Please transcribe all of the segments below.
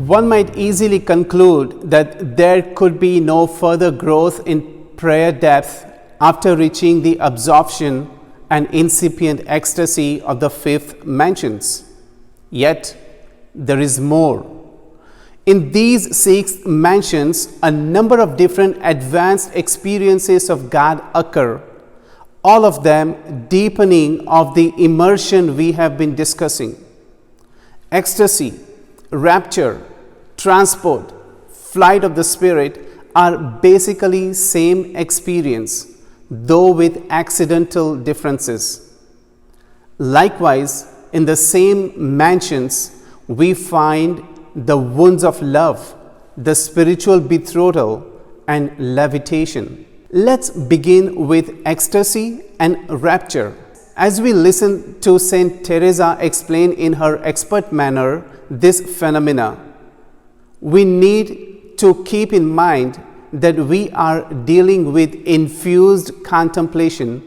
One might easily conclude that there could be no further growth in prayer depth after reaching the absorption and incipient ecstasy of the fifth mentions. Yet, there is more. In these 6 mentions, a number of different advanced experiences of God occur, all of them deepening of the immersion we have been discussing. Ecstasy, rapture, transport, flight of the Spirit are basically same experience, though with accidental differences. Likewise, in the same mansions, we find the wounds of love, the spiritual betrothal, and levitation. Let's begin with ecstasy and rapture. As we listen to Saint Teresa explain in her expert manner this phenomena, we need to keep in mind that we are dealing with infused contemplation,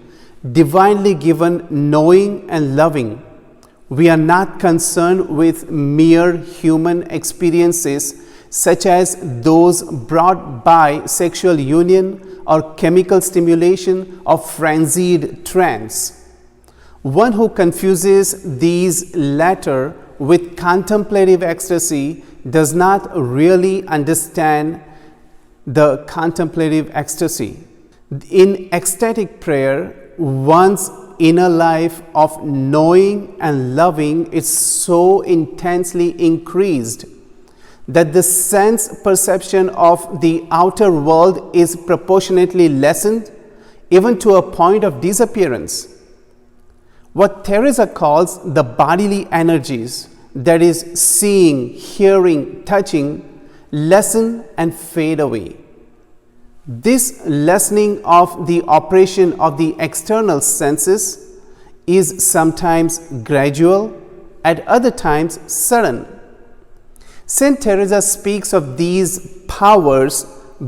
divinely given knowing and loving. We are not concerned with mere human experiences such as those brought by sexual union or chemical stimulation or frenzied trance. One who confuses these latter with contemplative ecstasy does not really understand the contemplative ecstasy. In ecstatic prayer, one's inner life of knowing and loving is so intensely increased that the sense perception of the outer world is proportionately lessened, even to a point of disappearance. What Teresa calls the bodily energies, that is, seeing, hearing, touching, lessen and fade away. This lessening of the operation of the external senses is sometimes gradual, at other times sudden. Saint Teresa speaks of these powers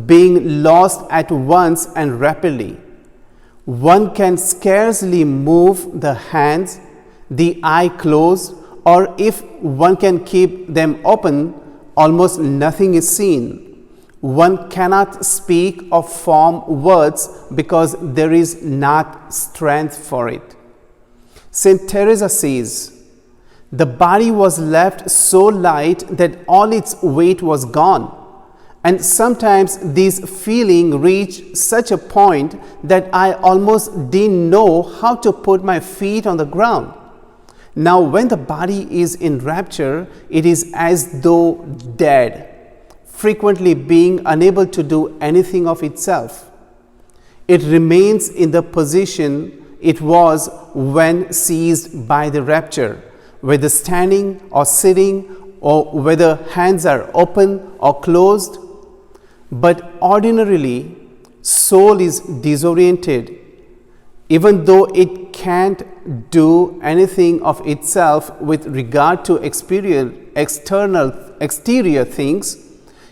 being lost at once and rapidly. One can scarcely move the hands, the eye closed, or if one can keep them open, almost nothing is seen. One cannot speak or form words because there is not strength for it. Saint Teresa says, the body was left so light that all its weight was gone. And sometimes this feeling reached such a point that I almost didn't know how to put my feet on the ground. Now, when the body is in rapture, it is as though dead, frequently being unable to do anything of itself. It remains in the position it was when seized by the rapture, whether standing or sitting, or whether hands are open or closed. But ordinarily, soul is disoriented, even though it can't do anything of itself with regard to exterior things.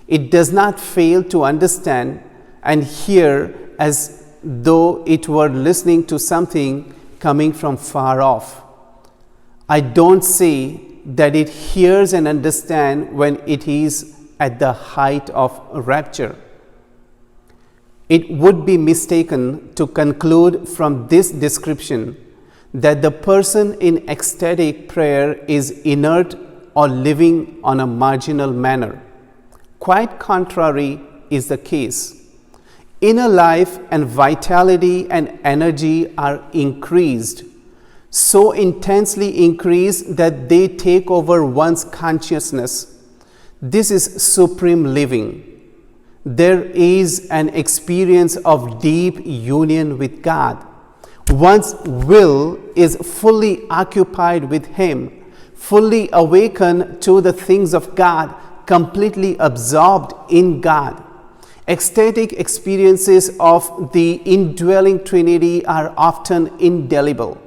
It does not fail to understand and hear as though it were listening to something coming from far off. I don't say that it hears and understands when it is at the height of rapture. It would be mistaken to conclude from this description that the person in ecstatic prayer is inert or living on a marginal manner. Quite contrary is the case. Inner life and vitality and energy are increased, so intensely increased that they take over one's consciousness. This is supreme living. There is an experience of deep union with God. One's will is fully occupied with Him, fully awakened to the things of God, completely absorbed in God. Ecstatic experiences of the indwelling Trinity are often indelible.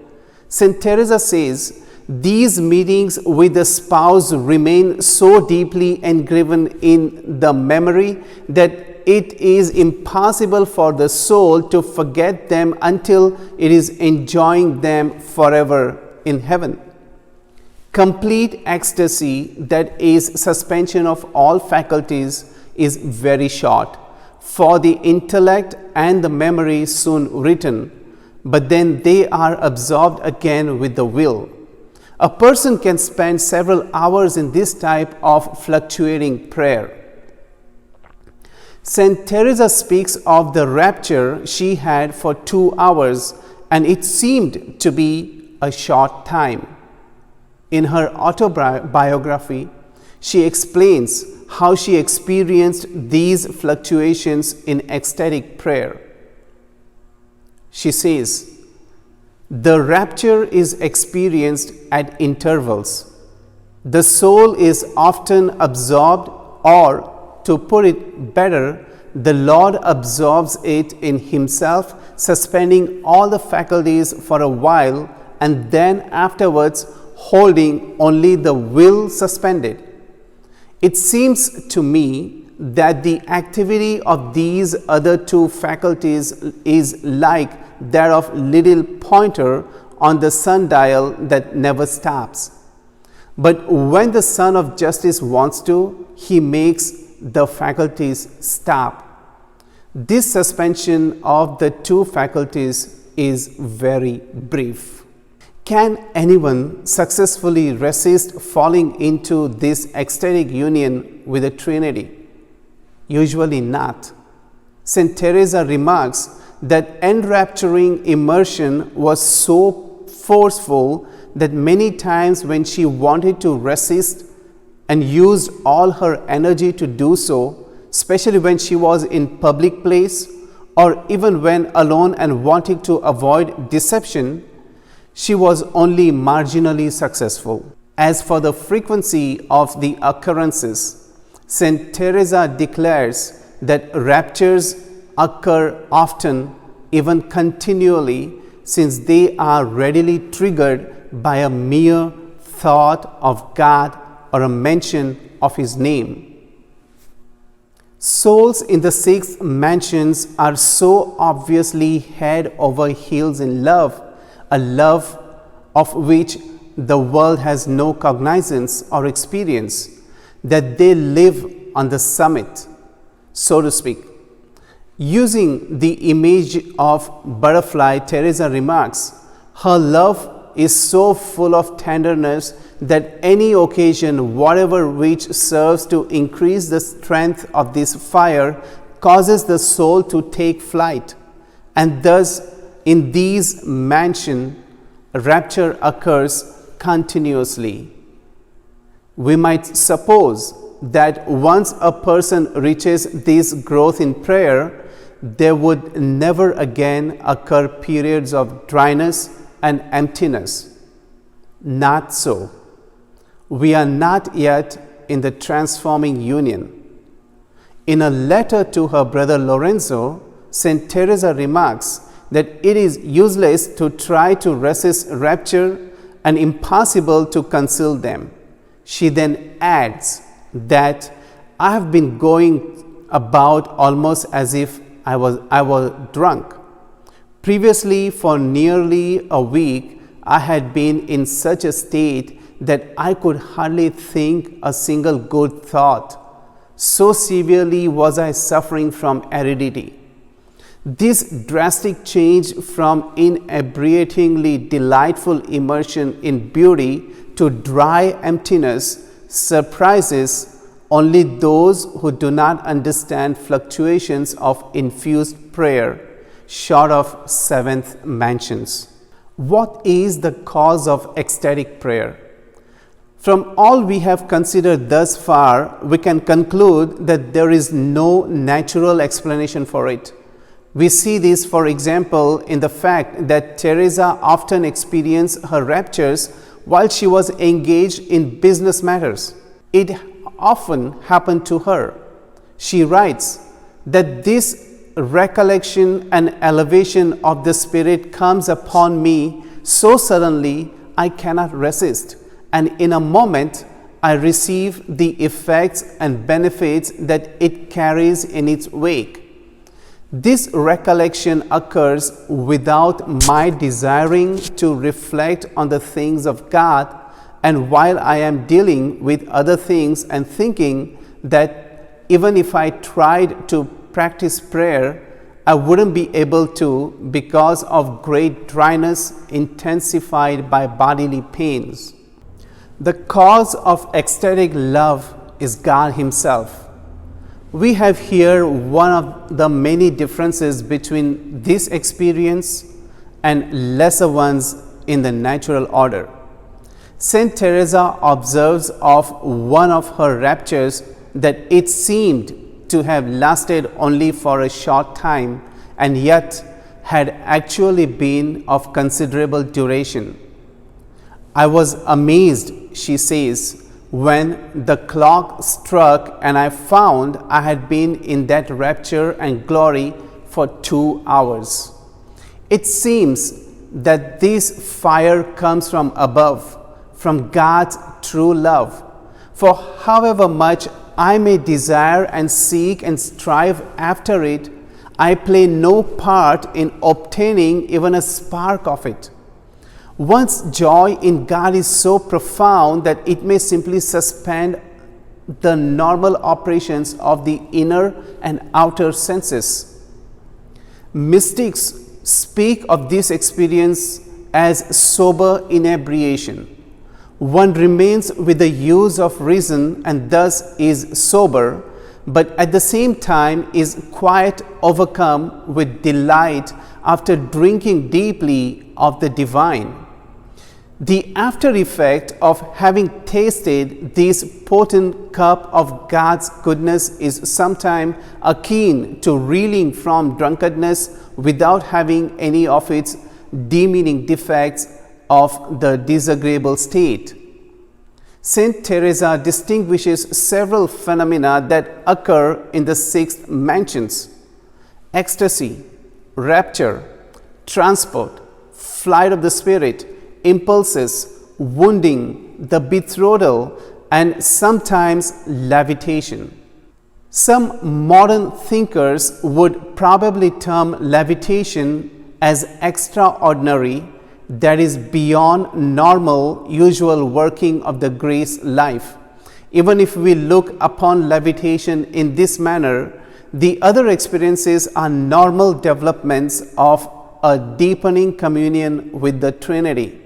Saint Teresa says, these meetings with the spouse remain so deeply engraven in the memory that it is impossible for the soul to forget them until it is enjoying them forever in heaven. Complete ecstasy, that is suspension of all faculties, is very short, for the intellect and the memory soon return, but then they are absorbed again with the will. A person can spend several hours in this type of fluctuating prayer. Saint Teresa speaks of the rapture she had for 2 hours, and it seemed to be a short time. In her autobiography, she explains how she experienced these fluctuations in ecstatic prayer. She says, "The rapture is experienced at intervals. The soul is often absorbed, or, to put it better, the Lord absorbs it in Himself, suspending all the faculties for a while, and then afterwards holding only the will suspended. It seems to me that the activity of these other two faculties is like that of little pointer on the sundial that never stops. But when the Son of Justice wants to, He makes the faculties stop. This suspension of the two faculties is very brief. Can anyone successfully resist falling into this ecstatic union with the Trinity? Usually not. St. Teresa remarks that enrapturing immersion was so forceful that many times when she wanted to resist and used all her energy to do so, especially when she was in public place or even when alone and wanting to avoid deception, she was only marginally successful. As for the frequency of the occurrences, St. Teresa declares that raptures occur often, even continually, since they are readily triggered by a mere thought of God or a mention of His name. Souls in the six mansions are so obviously head over heels in love, a love of which the world has no cognizance or experience, that they live on the summit, so to speak. Using the image of butterfly, Teresa remarks, her love is so full of tenderness that any occasion, whatever which serves to increase the strength of this fire, causes the soul to take flight. And thus, in these mansions, rapture occurs continuously. We might suppose that once a person reaches this growth in prayer, there would never again occur periods of dryness and emptiness. Not so. We are not yet in the transforming union. In a letter to her brother Lorenzo, St. Teresa remarks that it is useless to try to resist rapture and impossible to conceal them. She then adds that I have been going about almost as if I was drunk. Previously, for nearly a week, I had been in such a state that I could hardly think a single good thought. So severely was I suffering from aridity. This drastic change from inebriatingly delightful immersion in beauty to dry emptiness surprises only those who do not understand fluctuations of infused prayer, short of seventh mansions. What is the cause of ecstatic prayer? From all we have considered thus far, we can conclude that there is no natural explanation for it. We see this, for example, in the fact that Teresa often experienced her raptures while she was engaged in business matters. It often happened to her. She writes that this recollection and elevation of the spirit comes upon me so suddenly I cannot resist, and in a moment I receive the effects and benefits that it carries in its wake. This recollection occurs without my desiring to reflect on the things of God, and while I am dealing with other things and thinking that even if I tried to practice prayer, I wouldn't be able to because of great dryness intensified by bodily pains. The cause of ecstatic love is God Himself. We have here one of the many differences between this experience and lesser ones in the natural order. Saint Teresa observes of one of her raptures that it seemed to have lasted only for a short time and yet had actually been of considerable duration. I was amazed, she says, when the clock struck and I found I had been in that rapture and glory for 2 hours. It seems that this fire comes from above, from God's true love. For however much I may desire and seek and strive after it, I play no part in obtaining even a spark of it. One's joy in God is so profound that it may simply suspend the normal operations of the inner and outer senses. Mystics speak of this experience as sober inebriation. One remains with the use of reason and thus is sober, but at the same time is quite overcome with delight after drinking deeply of the divine. The after effect of having tasted this potent cup of God's goodness is sometimes akin to reeling from drunkenness without having any of its demeaning defects of the disagreeable state. Saint Teresa distinguishes several phenomena that occur in the 6 mansions: ecstasy, rapture, transport, flight of the spirit, impulses, wounding, the betrothal, and sometimes levitation. Some modern thinkers would probably term levitation as extraordinary, that is beyond normal, usual working of the grace life. Even if we look upon levitation in this manner, the other experiences are normal developments of a deepening communion with the Trinity.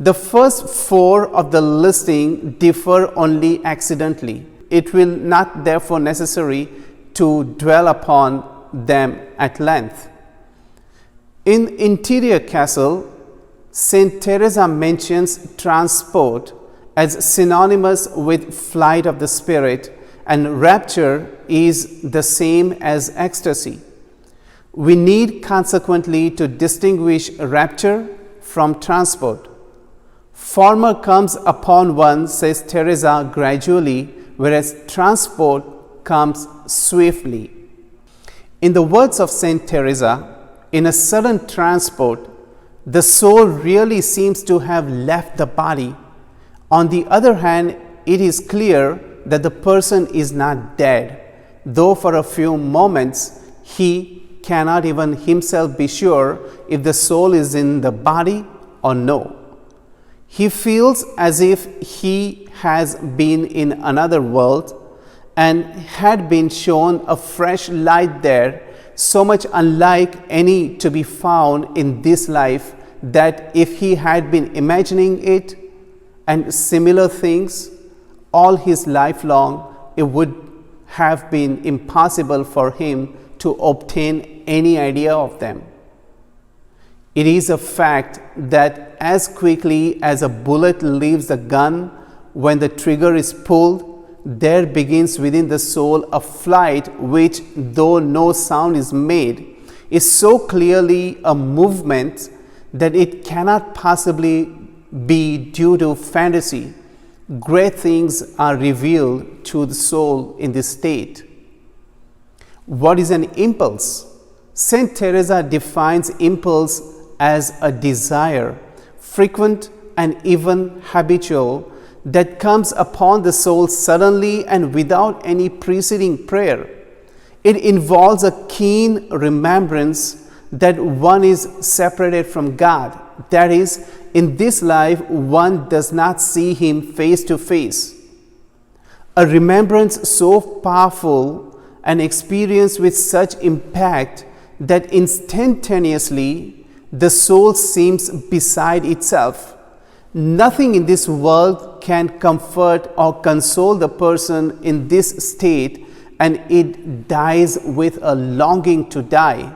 The first 4 of the listing differ only accidentally. It will not therefore necessary to dwell upon them at length. In Interior Castle, Saint Teresa mentions transport as synonymous with flight of the spirit, and rapture is the same as ecstasy. We need consequently to distinguish rapture from transport. Former comes upon one, says Teresa, gradually, whereas transport comes swiftly. In the words of Saint Teresa, in a sudden transport, the soul really seems to have left the body. On the other hand, it is clear that the person is not dead, though for a few moments he cannot even himself be sure if the soul is in the body or no. He feels as if he has been in another world and had been shown a fresh light there, so much unlike any to be found in this life that if he had been imagining it and similar things all his life long, it would have been impossible for him to obtain any idea of them. It is a fact that as quickly as a bullet leaves the gun, when the trigger is pulled, there begins within the soul a flight which, though no sound is made, is so clearly a movement that it cannot possibly be due to fantasy. Great things are revealed to the soul in this state. What is an impulse? Saint Teresa defines impulse as a desire, frequent and even habitual, that comes upon the soul suddenly and without any preceding prayer. It involves a keen remembrance that one is separated from God. That is, in this life one does not see him face to face. A remembrance so powerful, an experience with such impact that instantaneously the soul seems beside itself. Nothing in this world can comfort or console the person in this state, and it dies with a longing to die,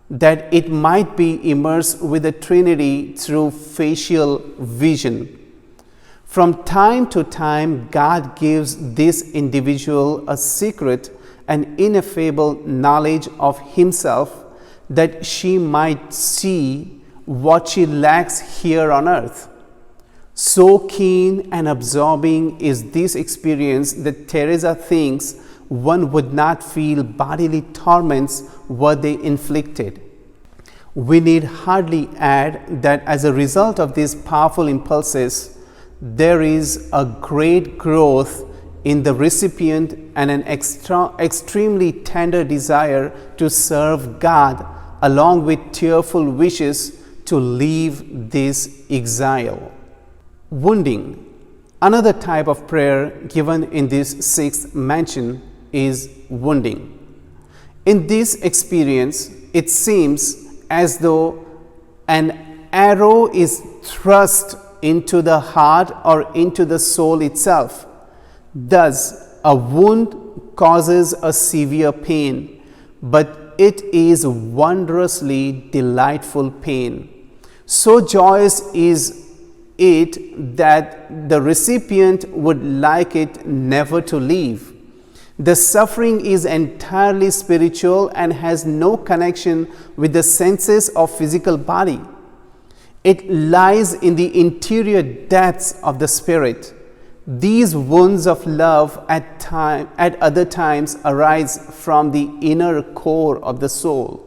that it might be immersed with the Trinity through facial vision. From time to time, God gives this individual a secret and ineffable knowledge of Himself, that she might see what she lacks here on earth. So keen and absorbing is this experience that Teresa thinks one would not feel bodily torments were they inflicted. We need hardly add that as a result of these powerful impulses, there is a great growth in the recipient and an extremely tender desire to serve God, along with tearful wishes to leave this exile. Wounding. Another type of prayer given in this sixth mention is wounding. In this experience, it seems as though an arrow is thrust into the heart or into the soul itself. Thus, a wound causes a severe pain, but it is wondrously delightful pain. So joyous is it that the recipient would like it never to leave. The suffering is entirely spiritual and has no connection with the senses of physical body. It lies in the interior depths of the spirit. These wounds of love at other times arise from the inner core of the soul.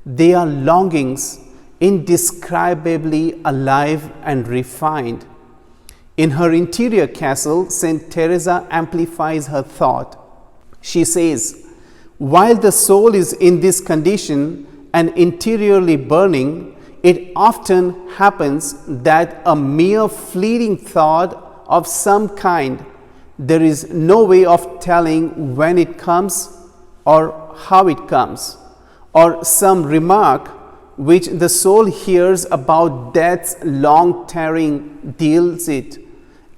They are longings indescribably alive and refined. In her interior castle, St. Teresa amplifies her thought. She says, while the soul is in this condition and interiorly burning, it often happens that a mere fleeting thought of some kind, there is no way of telling when it comes or how it comes, or some remark which the soul hears about death's long tarrying deals it,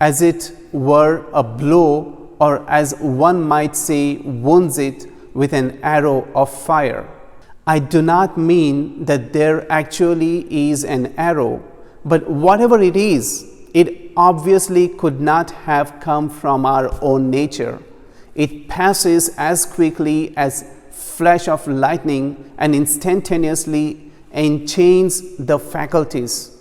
as it were a blow, or as one might say, wounds it with an arrow of fire. I do not mean that there actually is an arrow, but whatever it is, it obviously could not have come from our own nature. It passes as quickly as flash of lightning and instantaneously enchains the faculties.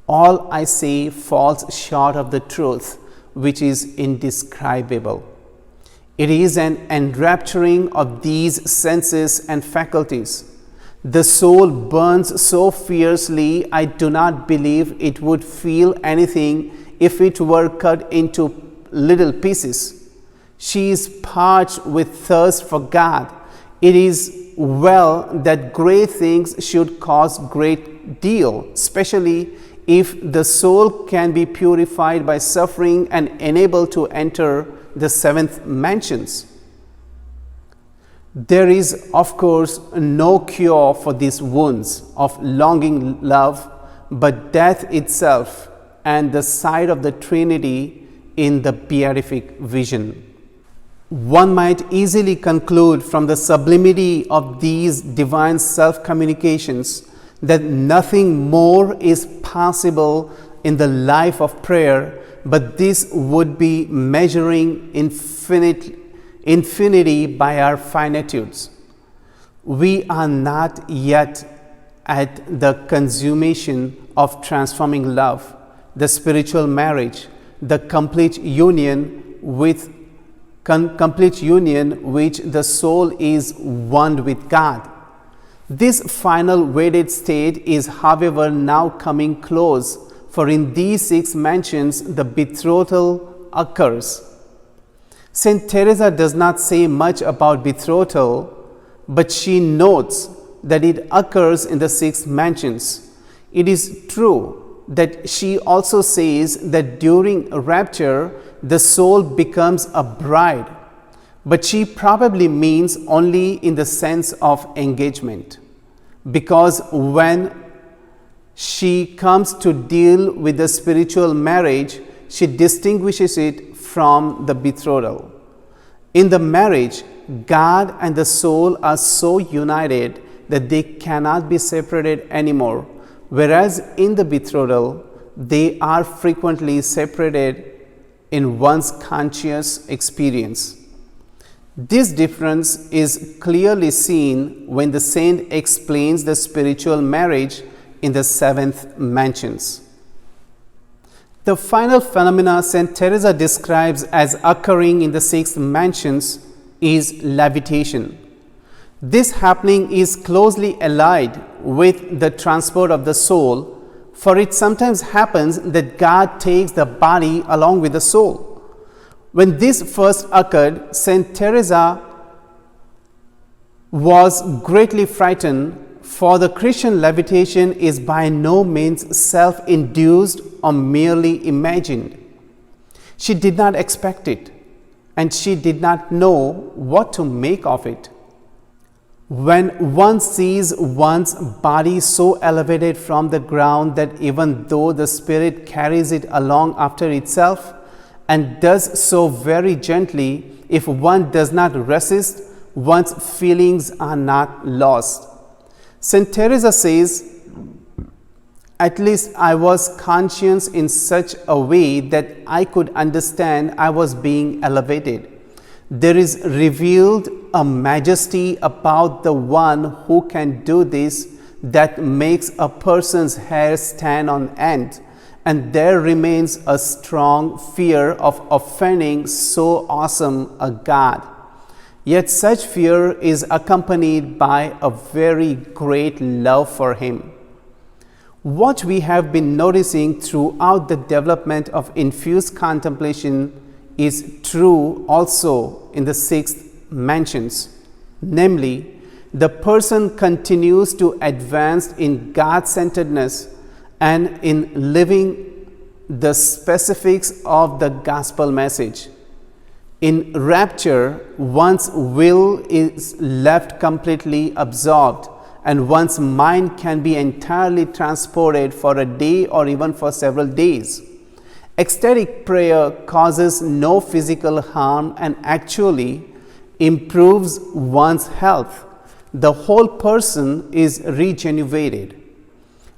All I say falls short of the truth, which is indescribable. It is an enrapturing of these senses and faculties. The soul burns so fiercely, I do not believe it would feel anything if it were cut into little pieces. She is parched with thirst for God. It is well that great things should cause great deal, especially if the soul can be purified by suffering and enabled to enter the seventh mansions. There is, of course, no cure for these wounds of longing love, but death itself and the sight of the Trinity in the beatific vision. One might easily conclude from the sublimity of these divine self-communications that nothing more is possible in the life of prayer, but this would be measuring infinity by our finitudes. We are not yet at the consummation of transforming love, the spiritual marriage, the complete union which the soul is one with God. This final wedded state is, however, now coming close, for in these six mansions the betrothal occurs. St. Teresa does not say much about betrothal, but she notes that it occurs in the six mansions. It is true that she also says that during rapture, the soul becomes a bride, but she probably means only in the sense of engagement, because when she comes to deal with the spiritual marriage, she distinguishes it from the betrothal. In the marriage, God and the soul are so united that they cannot be separated anymore, whereas in the betrothal, they are frequently separated in one's conscious experience. This difference is clearly seen when the saint explains the spiritual marriage in the seventh mentions. The final phenomena St. Teresa describes as occurring in the sixth mentions is levitation. This happening is closely allied with the transport of the soul, for it sometimes happens that God takes the body along with the soul. When this first occurred, St. Teresa was greatly frightened, for the Christian levitation is by no means self-induced or merely imagined. She did not expect it, and she did not know what to make of it. When one sees one's body so elevated from the ground that even though the spirit carries it along after itself, and does so very gently, if one does not resist, one's feelings are not lost. St. Teresa says, "At least I was conscious in such a way that I could understand I was being elevated. There is revealed a majesty about the one who can do this that makes a person's hair stand on end, and there remains a strong fear of offending so awesome a God. Yet such fear is accompanied by a very great love for Him." What we have been noticing throughout the development of infused contemplation is true also in the sixth mentions, namely, the person continues to advance in God-centeredness and in living the specifics of the gospel message. In rapture, one's will is left completely absorbed, and one's mind can be entirely transported for a day or even for several days. Ecstatic prayer causes no physical harm and actually improves one's health. The whole person is regenerated.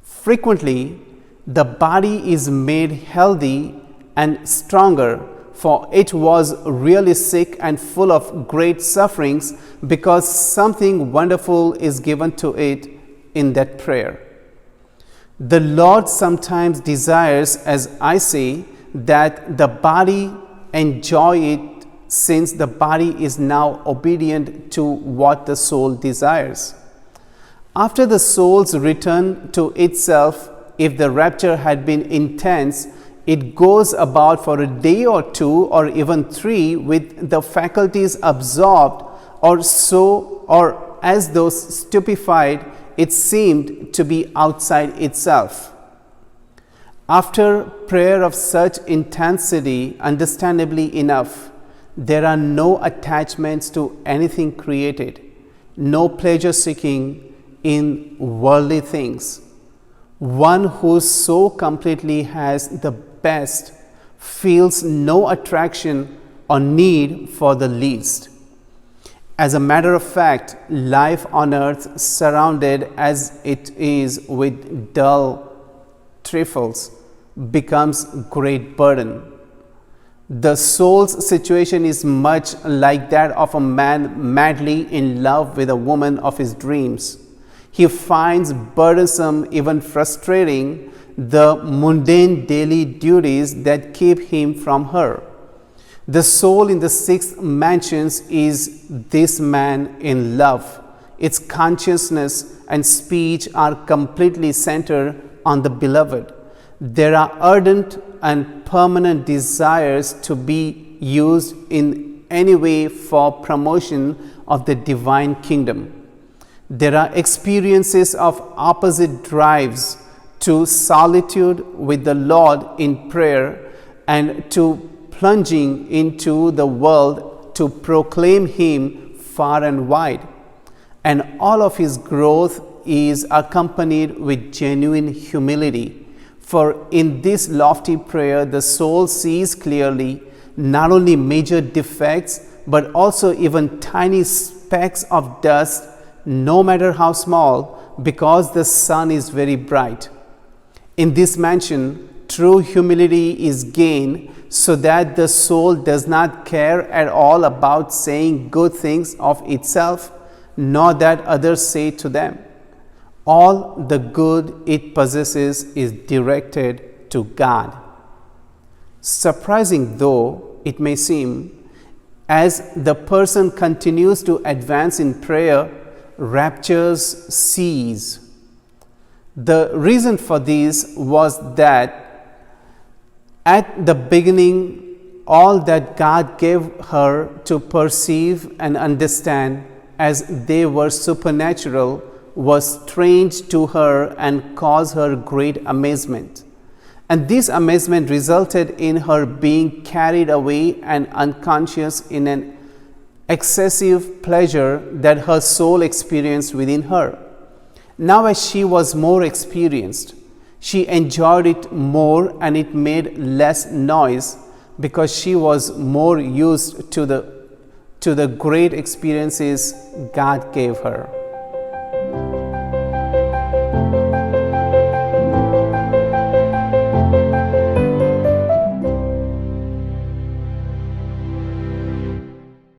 Frequently, the body is made healthy and stronger, for it was really sick and full of great sufferings, because something wonderful is given to it in that prayer. The Lord sometimes desires, as I say, that the body enjoy it, since the body is now obedient to what the soul desires. After the soul's return to itself, if the rapture had been intense, it goes about for a day or two or even 3 with the faculties absorbed, or as though stupefied, it seemed to be outside itself. After prayer of such intensity, understandably enough, there are no attachments to anything created, no pleasure seeking in worldly things. One who so completely has the best feels no attraction or need for the least. As a matter of fact, life on earth, surrounded as it is with dull trifles, becomes great burden. The soul's situation is much like that of a man madly in love with a woman of his dreams. He finds burdensome, even frustrating, the mundane daily duties that keep him from her. The soul in the sixth mansions is this man in love. Its consciousness and speech are completely centered on the beloved. There are ardent and permanent desires to be used in any way for promotion of the divine kingdom. There are experiences of opposite drives to solitude with the Lord in prayer and to plunging into the world to proclaim Him far and wide. And all of his growth is accompanied with genuine humility. For in this lofty prayer, the soul sees clearly not only major defects, but also even tiny specks of dust, no matter how small, because the sun is very bright. In this mansion, true humility is gained so that the soul does not care at all about saying good things of itself, nor that others say to them. All the good it possesses is directed to God. Surprising though it may seem, as the person continues to advance in prayer, raptures cease. The reason for this was that at the beginning, all that God gave her to perceive and understand as they were supernatural was strange to her and caused her great amazement. And this amazement resulted in her being carried away and unconscious in an excessive pleasure that her soul experienced within her. Now as she was more experienced, she enjoyed it more and it made less noise because she was more used to the great experiences God gave her.